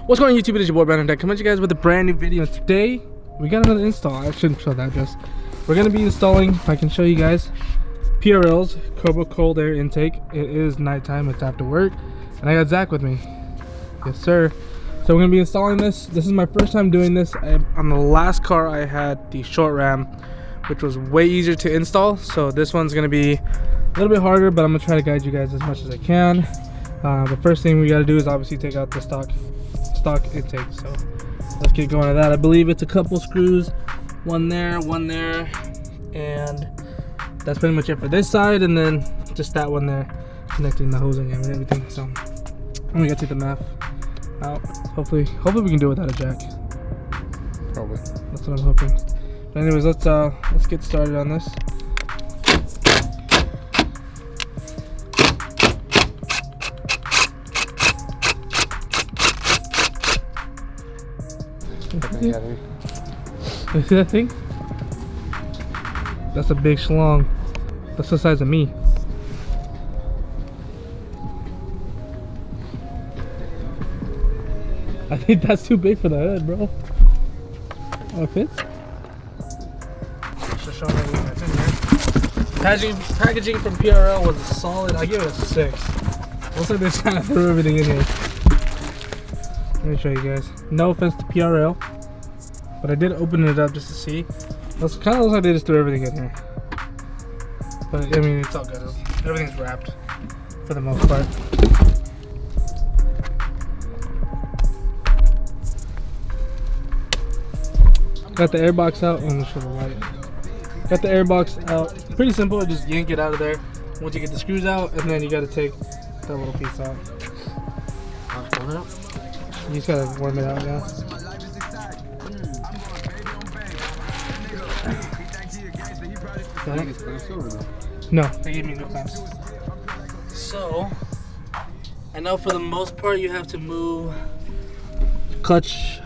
What's going on YouTube? It is your boy Brandon coming at you guys with a brand new video. Today we got another install. I shouldn't show that just. We're gonna be installing, if I can show you guys, PRL's Cobra cold air intake. It is nighttime, it's after work, and I got Zach with me. Yes sir. So we're gonna be installing this. This is my first time doing this. On the last car I had the short ram, which was way easier to install. So this one's gonna be a little bit harder, but I'm gonna try to guide you guys as much as I can. The first thing we got to do is obviously take out the stock intake. So let's get going to that. I believe it's a couple screws, one there, and that's pretty much it for this side, and then just that one there connecting the hosing and everything. So we got to take the math out. Hopefully we can do it without a jack. Probably. That's what I'm hoping. But anyways, let's get started on this. You see that thing? That's a big schlong. That's the size of me. I think that's too big for the hood, bro. Oh, it fits? Just showing everything that's in here. Packaging from PRL was a solid. I give it a 6. Looks like they just kind of threw everything in here. Let me show you guys. No offense to PRL, but I did open it up just to see. It kind of looks like they just threw everything in here. But I mean, it's all good. Everything's wrapped for the most part. Got the air box out. I'm gonna show the light. Got the air box out. Pretty simple. Just yank it out of there once you get the screws out, and then you got to take that little piece out. You just gotta warm it out, yeah. No, they gave me new clamps. So, I know for the most part you have to move clutch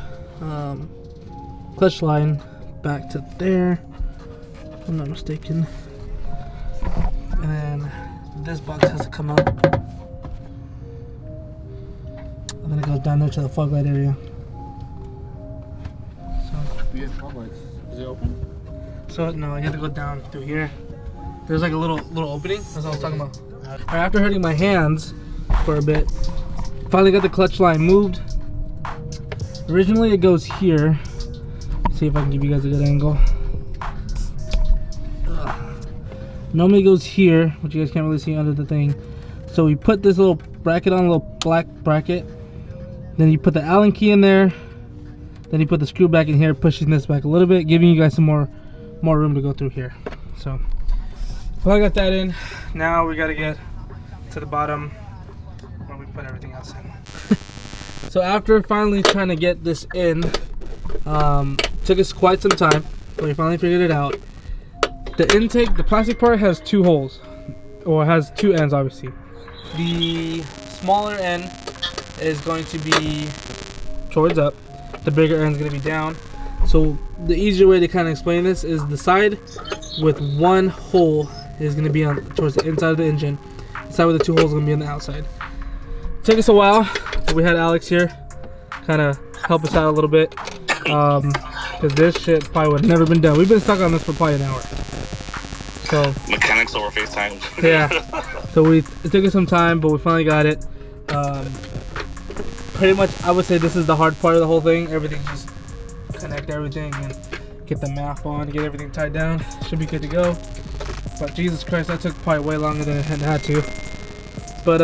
line back to there, if I'm not mistaken. And then this box has to come out. And then it goes down there to the fog light area. So, yeah, fog lights. Is it open? So no, you have to go down through here. There's like a little opening. That's what I was talking about. Alright, after hurting my hands for a bit, finally got the clutch line moved. Originally it goes here. Let's see if I can give you guys a good angle. Normally it goes here, which you guys can't really see under the thing. So we put this little bracket on, a little black bracket. Then you put the Allen key in there. Then you put the screw back in here, pushing this back a little bit, giving you guys some more room to go through here. So, well, I got that in. Now we got to get to the bottom where we put everything else in. So after finally trying to get this in, took us quite some time, but we finally figured it out. The intake, the plastic part has 2 holes, or it has 2 ends obviously. The smaller end is going to be towards up, the bigger end is going to be down. So the easier way to kind of explain this is the side with 1 hole is going to be on towards the inside of the engine. The side with the 2 holes is going to be on the outside. Took us a while, but we had Alex here kind of help us out a little bit, because this shit probably would have never been done. We've been stuck on this for probably an hour. So mechanics over FaceTime. Yeah. So it took us some time, but we finally got it. Pretty much, I would say this is the hard part of the whole thing. Everything, just connect everything and get the math on, get everything tied down. Should be good to go. But Jesus Christ, that took probably way longer than it had to. But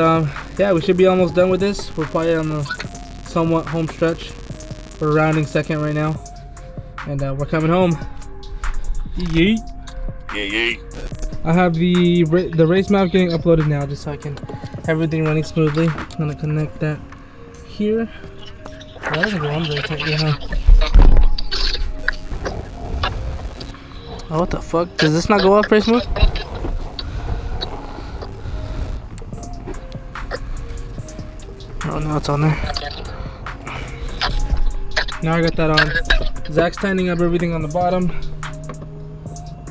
yeah, we should be almost done with this. We're probably on the somewhat home stretch. We're rounding second right now, and we're coming home. Yeet. Yeah. I have the race map getting uploaded now, just so I can have everything running smoothly. I'm gonna connect that here. That doesn't go on very tightly, huh? Oh, what the fuck? Does this not go off very smooth? Oh, no, it's on there. Now I got that on. Zach's tightening up everything on the bottom.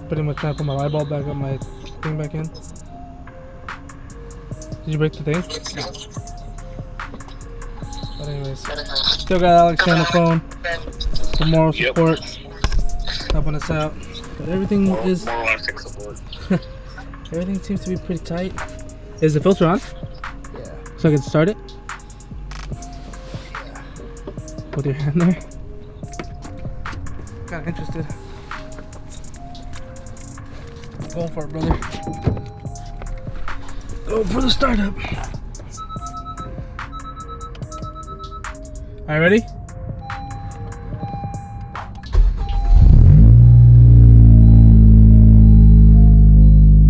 Pretty much trying to put my eyeball back up, my thing back in. Did you break the thing? No. But anyways, Still got Alex on the phone for moral support, helping us out. But everything is everything seems to be pretty tight. Is the filter on? Yeah. So I can start it? With your hand there? Kinda interested. Going for it, brother. Go for the startup. Alright, ready?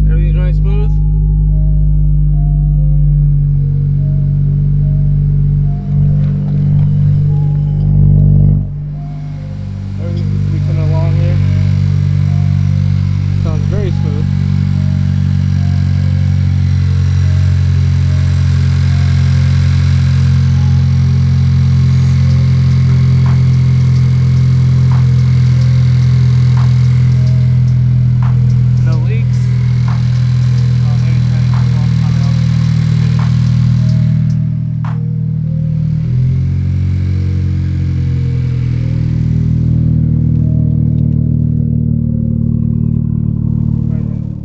Everything's running smooth. Everything seems to be coming along here. Sounds very smooth. No leaks. Oh, maybe it's running too long. I don't know.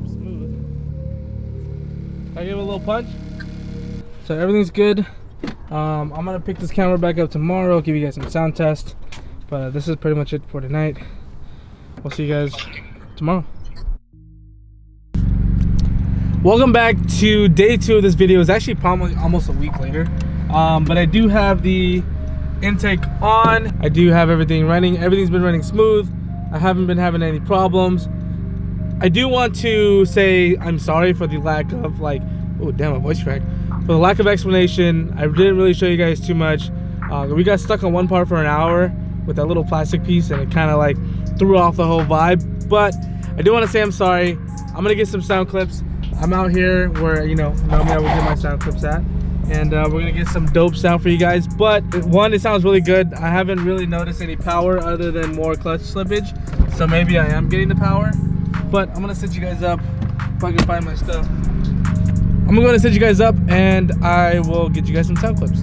Smooth. I give it a little punch. So everything's good. I'm gonna pick this camera back up tomorrow, give you guys some sound test. But this is pretty much it for tonight. We'll see you guys tomorrow. Welcome back to day 2 of this video. It's actually probably almost a week later. But I do have the intake on. I do have everything running. Everything's been running smooth. I haven't been having any problems. I do want to say I'm sorry for the lack of oh damn, my voice cracked. For the lack of explanation. I didn't really show you guys too much. We got stuck on one part for an hour with that little plastic piece, and it kind of threw off the whole vibe. But I do want to say I'm sorry. I'm gonna get some sound clips. I'm out here where normally I would get my sound clips at, and we're gonna get some dope sound for you guys. But one, it sounds really good. I haven't really noticed any power other than more clutch slippage, so maybe I am getting the power. But I'm gonna set you guys up if I can find my stuff. I'm gonna set you guys up, and I will get you guys some sound clips.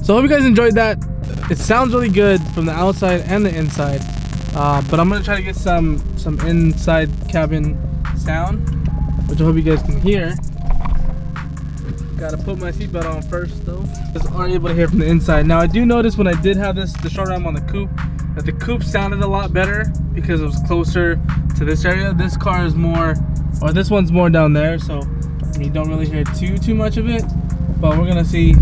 So I hope you guys enjoyed that. It sounds really good from the outside and the inside, but I'm gonna try to get some inside cabin sound, which I hope you guys can hear. Gotta put my seatbelt on first though. Just aren't able to hear from the inside. Now I do notice when I did have the short ram on the coupe, that the coupe sounded a lot better because it was closer to this area. This car is more, or this one's more down there, so you don't really hear too much of it. But we're gonna see.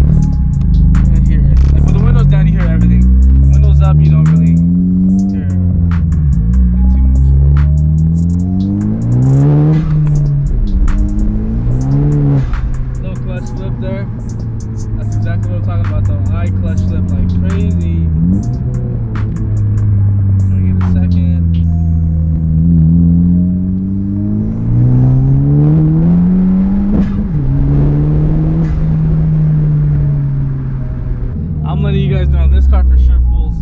Hear it. With the windows down, you hear everything. Windows up, you don't really hear it too much. Little clutch slip there. That's exactly what I'm talking about though. I clutch slip like crazy. Gonna give it a second. I'm letting you guys know this car for sure pulls.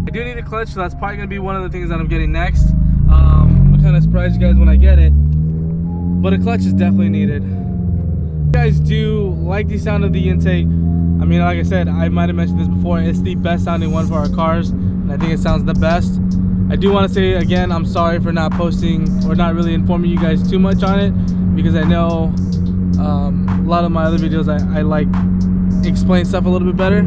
I do need a clutch, so that's probably gonna be one of the things that I'm getting next. I'm gonna kind of surprise you guys when I get it, but a clutch is definitely needed. If you guys do like the sound of the intake, I mean, like I said, I might have mentioned this before, it's the best sounding one for our cars, and I think it sounds the best. I do want to say again, I'm sorry for not posting or not really informing you guys too much on it, because I know a lot of my other videos I like explain stuff a little bit better.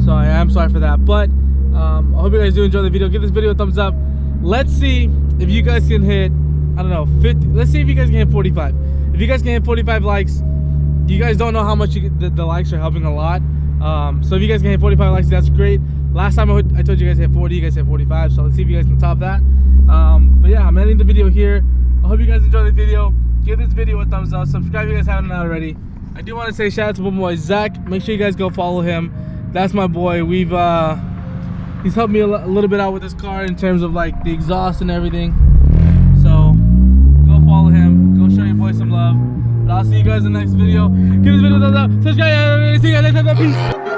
So I am sorry for that, but I hope you guys do enjoy the video. Give this video a thumbs up. Let's see if you guys can hit, I don't know, 50. Let's see if you guys can hit 45. If you guys can hit 45 likes, you guys don't know how much the likes are helping a lot. So if you guys can hit 45 likes, that's great. Last time I told you guys hit 40, you guys hit 45. So let's see if you guys can top that. But yeah, I'm ending the video here. I hope you guys enjoyed the video. give this video a thumbs up. Subscribe if you guys haven't already. I do want to say shout out to my boy Zach. Make sure you guys go follow him. That's my boy. He's helped me a little bit out with this car in terms of like the exhaust and everything. So go follow him. Go show your boy some love. But I'll see you guys in the next video. Give this video a thumbs up. Subscribe. See you guys next time. Peace.